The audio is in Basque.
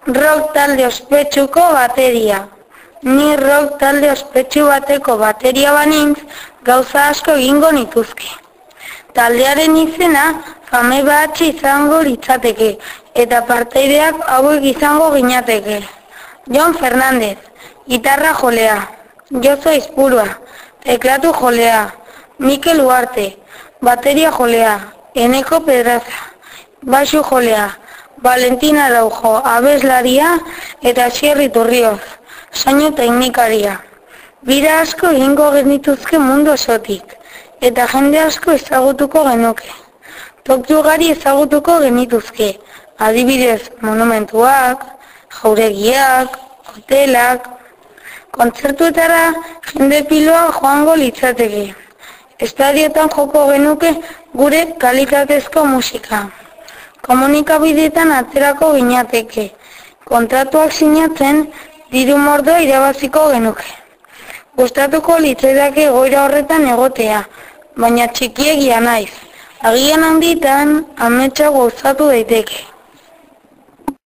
Rock talde ospetsuko bateria. Ni rock talde ospetsu bateko bateria banintz, gauza asko egingo nituzke. Taldearen izena Fame Bahatxe izango litzateke, eta partaideak hauek izango ginateke. Jon Fernández, gitarra jolea. Josu Aizpurua, teklatu jolea. Mikel Ugarte, bateria jolea. Eneko Pedraza, baxu jolea. Valentin Araujo, abeslaria eta Xierri Turrioz, soinu teknikaria. Bira asko egingo genituzke mundu osotik, eta jende asko ezagutuko genuke. Toki ugari ezagutuko genituzke, adibidez monumentuak, jauregiak, hotelak. Kontzertuetara jende piloa joango litzateke. Estadioetan joko genuke gure kalitatezko musika. Komunikabideetan aterako ginateke. Kontratuak sinatzen diru mordoa irabaziko genuke. Gustatuko litzaidake egoera horretan egotea, baina txikiegia naiz. Agian handitan ametsa gozatu daiteke.